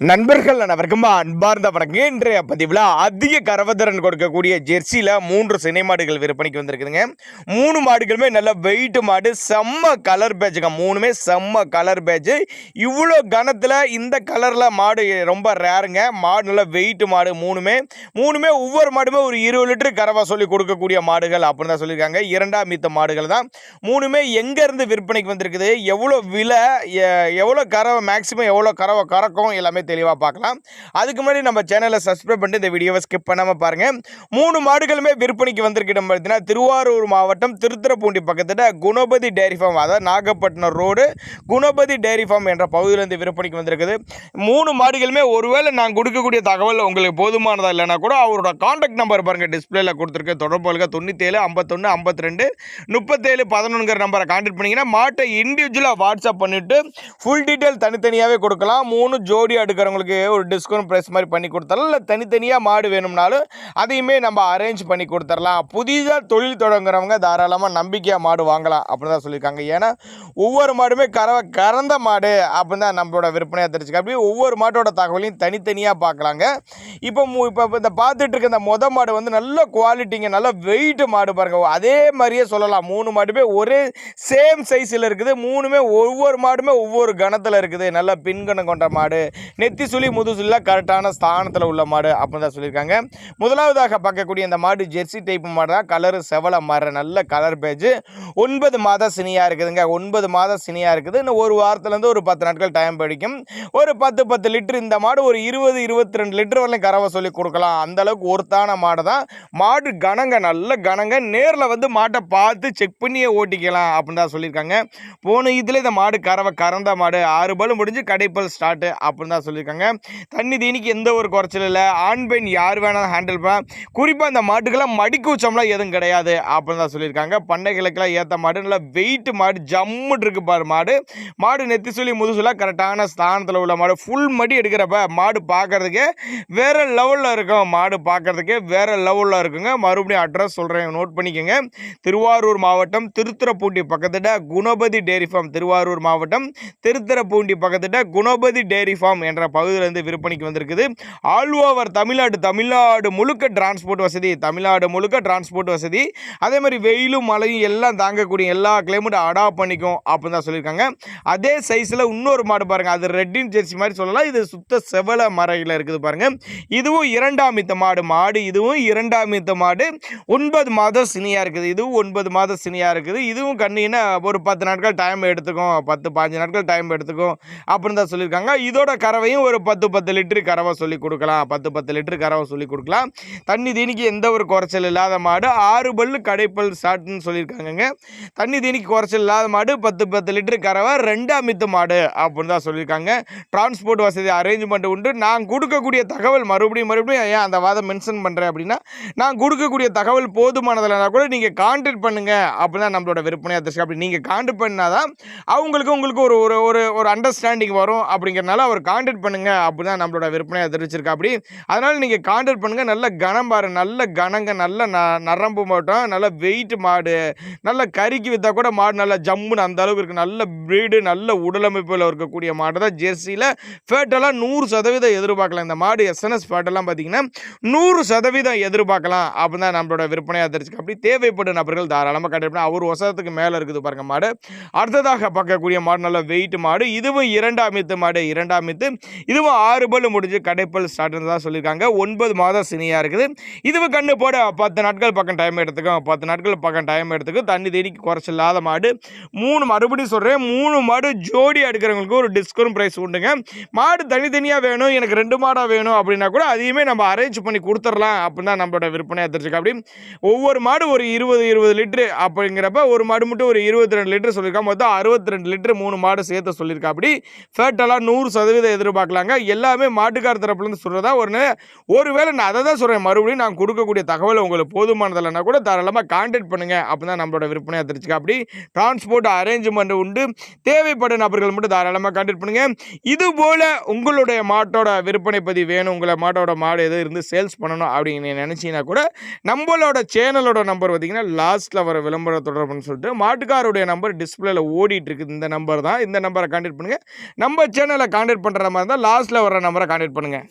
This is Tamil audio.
நண்பர்கள் அனைவருக்கும் அன்பார்ந்த வணக்கம். இன்றைய பதிவில் அதிக கரவத்திறன் கொடுக்கக்கூடிய ஜெர்சியில் 3 சினை மாடுகள் விற்பனைக்கு வந்திருக்குதுங்க. 3 மாடுகளுமே நல்ல வெயிட் மாடு, செம்ம கலர் பேட்சுங்க. 3மே செம்ம கலர் பேட்சு. இவ்வளோ கனத்தில் இந்த கலரில் மாடு ரொம்ப ரேருங்க. மாடு நல்ல வெயிட் மாடு. மூணுமே ஒவ்வொரு மாடுமே ஒரு 20 லிட்டர் கறவை சொல்லி கொடுக்கக்கூடிய மாடுகள் அப்படின்னு தான் சொல்லியிருக்காங்க. இரண்டாம் மீத்த மாடுகள் தான். 3மே எங்கேருந்து விற்பனைக்கு வந்திருக்குது, எவ்வளோ விலை, எவ்வளோ கறவை, மேக்ஸிமம் எவ்வளோ கறவை கறக்கும், எல்லாமே தெளிவாக பார்க்கலாம். அதுக்கு முன்னாடி நம்ம சேனலை சப்ஸ்கிரைப் பண்ணிட்டு இந்த வீடியோவை ஸ்கிப் பண்ணாமல் பாருங்கள். 3 மாடுகளுமே விற்பனைக்கு வந்திருக்கிடம் பார்த்தீங்கன்னா திருவாரூர் மாவட்டம் திருத்துறைப்பூண்டி பக்கத்தில் குணபதி டேரி ஃபார்ம், அதாவது நாகப்பட்டினம் ரோடு குணபதி டேரி ஃபார்ம் என்ற பகுதியிலேருந்து விற்பனைக்கு வந்திருக்குது. 3 மாடுகளுமே ஒருவேளை நான் கொடுக்கக்கூடிய தகவல் உங்களுக்கு போதுமானதாக இல்லைனா கூட அவரோட கான்டாக்ட் நம்பர் பாருங்கள், டிஸ்பிளேல கொடுத்துருக்க தொடர்புகளுக்கு 97 51 52 37 11 நம்பரை கான்டாக்ட் பண்ணிங்கன்னா மாட்டை இண்டிவிஜுவலாக வாட்ஸ்அப் பண்ணிவிட்டு ஃபுல் டீட்டெயில் தனித்தனியாகவே கொடுக்கலாம். 3 ஜோடி எடுக்கிறவங்களுக்கு ஒரு டிஸ்கவுண்ட் ப்ரைஸ் மாதிரி பண்ணி கொடுத்துடலாம். இல்லை தனித்தனியாக மாடு வேணும்னாலும் அதையுமே நம்ம அரேஞ்ச் பண்ணி கொடுத்துடலாம். புதிதாக தொழில் தொடங்குறவங்க தாராளமாக நம்பிக்கையாக மாடு வாங்கலாம் அப்படின்னு தான் சொல்லியிருக்காங்க. ஏன்னா ஒவ்வொரு மாடுமே கறந்த மாடு அப்படின்னு தான் நம்மளோட விற்பனையாக தெரிஞ்சுக்க. அப்படி ஒவ்வொரு மாட்டோட தகவலையும் தனித்தனியாக பார்க்கலாங்க. இப்போ இந்த பார்த்துட்டு இருக்க இந்த மாடு வந்து நல்ல குவாலிட்டிங்க, நல்ல வெயிட் மாடு பாருங்க. அதே மாதிரியே சொல்லலாம். 3 மாடுமே ஒரே சேம் சைஸில் இருக்குது. 3மே ஒவ்வொரு மாடுமே ஒவ்வொரு கணத்தில் இருக்குது. நல்ல பின்கணம் கொண்ட மாடு, நெத்தி சுழி முதுசுல கரெக்டான ஸ்தானத்தில் உள்ள மாடு அப்படின்னு தான் சொல்லியிருக்காங்க. முதலாவதாக பார்க்கக்கூடிய இந்த மாடு ஜெர்சி டைப் மாடு தான். கலரு செவலை மாறு, நல்ல கலர் பேஜ். 9 மாத சினியாக இருக்குதுங்க. 9 மாத சினியாக இருக்குது. இன்னும் ஒரு வாரத்துலேருந்து ஒரு 10 நாட்கள் டைம் பிடிக்கும். ஒரு 10 லிட்டர் இந்த மாடு ஒரு 20-22 லிட்டர் வரலையும் கறவை சொல்லி கொடுக்கலாம். அந்த அளவுக்கு ஒருத்தான மாடு தான். மாடு கனங்க, நல்ல கனங்க. நேரில் வந்து மாட்டை பார்த்து செக் பண்ணியே ஓட்டிக்கலாம் அப்படின்னு தான் சொல்லியிருக்காங்க. போன இதில் இந்த மாடு கறந்த மாடு 6 பல் முடிஞ்சு கடைப்பல் ஸ்டார்ட் அப்படின்னு தான் சொல்லியிருக்காங்க. தண்ணி தீனிக்கு எந்த ஒரு குறைச்சல் இல்லை. ஆண் பெண் யார் வேணாலும் ஹேண்டில் பண்ணலாம். குறிப்பாக அந்த மாட்டுக்கெல்லாம் மடிக்கூச்சம்லாம் எதுவும் கிடையாது அப்படின்னு தான் சொல்லியிருக்காங்க. பண்டைகளுக்கெல்லாம் ஏற்ற மாடு, நல்லா வெயிட் மாடு, ஜம்முட்டு இருக்கு பாரு மாடு நெத்தி சொல்லி முதுசுலாம் கரெக்டான ஸ்தானத்தில் உள்ள மாடு. ஃபுல் மடி எடுக்கிறப்ப மாடு பார்க்கறதுக்கே வேற லெவலில் இருக்கும். மாடு பார்க்கறதுக்கே வேற லெவலில் இருக்குங்க. மறுபடியும் அட்ரஸ் சொல்கிறேன், நோட் பண்ணிக்கோங்க. திருவாரூர் மாவட்டம் திருத்துறைப்பூண்டி பக்கத்தில் குணபதி டேரி ஃபார்ம். திருவாரூர் மாவட்டம் திருத்துறைப்பூண்டி பக்கத்தில் குணபதி டேரி ஃபார்ம் என்ற பகுதியிலிருந்து விற்பனைக்கு வந்திருக்குது. ஆல் ஓவர் தமிழ்நாடு முழுக்க டிரான்ஸ்போர்ட் வசதி, அதே மாதிரி வெயிலும் மழையும் எல்லாம் தாங்கக்கூடிய எல்லா கிளைமேட்டும் அடாப்ட் பண்ணிக்கும் அப்படின்னு தான் சொல்லியிருக்காங்க. அதே சைஸில் இன்னொரு மாடு பாருங்க, அது ரெட்டின் ஜெர்சி மாதிரி சொல்லலாம். இது சுத்த செவல மறையில் இருக்குது பாருங்க. இதுவும் 2ஆம் மீத்த மாடு. இதுவும் 2ஆம் மீத்த மாடு. 9 மாதம் சினியாக இருக்குது. இதுவும் 9 மாதம் சினியாக இருக்குது. இதுவும் கண்ணினா ஒரு 10 நாட்கள் டைம் எடுத்துக்கும், 10-15 நாட்கள் டைம் எடுத்துக்கும் அப்படின்னு தான் சொல்லியிருக்காங்க. இதோட கறவையும் ஒரு 10 லிட்டர் கறவை சொல்லி கொடுக்கலாம். 10 லிட்டர் கறவை சொல்லி கொடுக்கலாம். தண்ணி தீனிக்கு எந்த ஒரு குறைச்சல் இல்லாத மாடு. 6 பல்லு கடைப்பல் ஸ்டார்ட்னு சொல்லியிருக்காங்க. தண்ணி தீனிக்கு குறைச்சல் இல்லாத மாடு, 10 லிட்டர் கறவை, 2ஆம் மீத்து மாடு அப்படின்னு தான் சொல்லியிருக்காங்க. டிரான்ஸ்போர்ட் வசதி அரேஞ்ச்மெண்ட் உண்டு. நான் கொடுக்கக்கூடிய தகவல் மறுபடியும் ஏன் அந்த வாதம் மென்ஷன் பண்ணுறேன் அப்படின்னா, நான் கொடுக்கக்கூடிய தகவல் போதுமானதில்லைனா கூட நீங்கள் கான்டாக்ட் பண்ணுங்க அப்படின்னா நம்மளோட விற்பனையாக தெரியும். அப்படி நீங்கள் கான்டாக்ட் பண்ணாதான் உங்களுக்கு ஒரு அண்டர்ஸ்டாண்டிங் வரும். அப்படிங்கிறனால அவர் கான்டாக்ட் பண்ணுங்க அப்படிதான் நம்மளோட விற்பனையை தெரிவிச்சிருக்கா. அப்படி அதனால நீங்க கான்டாக்ட் பண்ணுங்க. நல்ல கனம் பாரு, நல்ல கனங்க, நல்ல நரம்பு மாட்டம், நல்ல வெயிட் மாடு, நல்ல கறிக்கு வித்தா கூட மாடு நல்ல ஜம்முன்னு அந்த அளவுக்கு இருக்கு. நல்ல பிரீடு, நல்ல உடலமைப்பில் இருக்கக்கூடிய மாடு தான். ஜெர்சியில் ஃபேட்டெல்லாம் 100% எதிர்பார்க்கலாம். இந்த மாடு எஸ்என்எஸ் ஃபேட்டெல்லாம் பார்த்தீங்கன்னா 100% எதிர்பார்க்கலாம் அப்படின்னு தான் நம்மளோட விற்பனையாக தெரிஞ்சுக்க. அப்படி தேவைப்படும் நபர்கள் தாராளமாக கான்டாக்ட் பண்ணி. அவர் வருஷத்துக்கு மேலே இருக்குது பாருங்க மாடு. அடுத்ததாக பார்க்கக்கூடிய மாடு நல்ல வெயிட் மாடு. இதுவும் 2ஆம் மீத்து மாடு. 2ஆம் மீத்து. இதுவும் 6 பல் முடிஞ்சு கடைப்பல் ஸ்டார்ட்னு தான் சொல்லியிருக்காங்க. 9 மாதம் சினியாக இருக்குது. இதுவும் கண்ணு போட 10 நாட்கள் பக்கம் டைம் எடுத்துக்கும். 10 நாட்கள் பக்கம் டைம் எடுத்துக்கும். தண்ணி தேனிக்கு குறைச்சில்லாத மாடு. 3 மறுபடியும் சொல்கிறேன், 3 மாடு ஜோடி எடுக்கிறவங்களுக்கு ஒரு டிஸ்கவுண்ட் ப்ரைஸ் உண்டுங்க. மாடு தனித்தனியாக வேணும், எனக்கு 2 மாடாக வேணும் அப்படின்னா கூட அதையுமே நம்ம அரேஞ்ச் பண்ணி கொடுத்துடலாம் அப்படின்னு தான் நம்மளோட விற்பனையாக தெரிஞ்சுக்க. அப்படி ஒவ்வொரு மாடு ஒரு 20 லிட்டரு அப்படிங்கிறப்ப ஒரு மாடு மட்டும் ஒரு 22 லிட்டர் சொல்லியிருக்கா. மொத்தம் 62 லிட்டர் 3 மாடு சேர்த்து சொல்லியிருக்கா. அப்படி ஃபேட்டெல்லாம் 100% எதிர்பார்க்கலாங்க. எல்லாமே மாட்டுக்கார தரப்புலேருந்து சொல்கிறதா. ஒருவேளை நான் அதை தான் சொல்கிறேன், மறுபடியும் நான் கொடுக்கக்கூடிய தகவல் உங்களுக்கு போதுமானதில்லைனா கூட தாராளமாக கான்டாக்ட் பண்ணுங்கள் அப்போ தான் நம்மளோட விற்பனையாக தெரிஞ்சுக்க. அப்படி டிரான்ஸ்போர்ட் அரேஞ்ச்மெண்ட் உண்டு. தேவைப்படும் நபர்கள் மட்டும் தாராளமாக கான்டாக்ட் பண்ணுங்கள். இதுபோல் உங்களுடைய மாட்டோட விற்பனை பதிவு வேணும், உங்களை மாட்டோட மாடு எது இருந்து சேல்ஸ் பண்ணணும் அப்படின்னு நினச்சிங்கன்னா கூட நம்மளோட சேனலோட நம்பர் பார்த்தீங்கன்னா லாஸ்ட்டில் வர விளம்பர தொடர்புன்னு சொல்லிட்டு மாட்டுக்காரோடைய நம்பர் டிஸ்பிளேல ஓடிட்டு இருக்குது. இந்த நம்பர் தான். இந்த நம்பரை கான்டாக்ட் பண்ணுங்கள். நம்ம சேனலை கான்டாக்ட் பண்ணுற மாதிரி இருந்தால் லாஸ்ட்டில் வர நம்பரை கான்டாக்ட் பண்ணுங்கள்.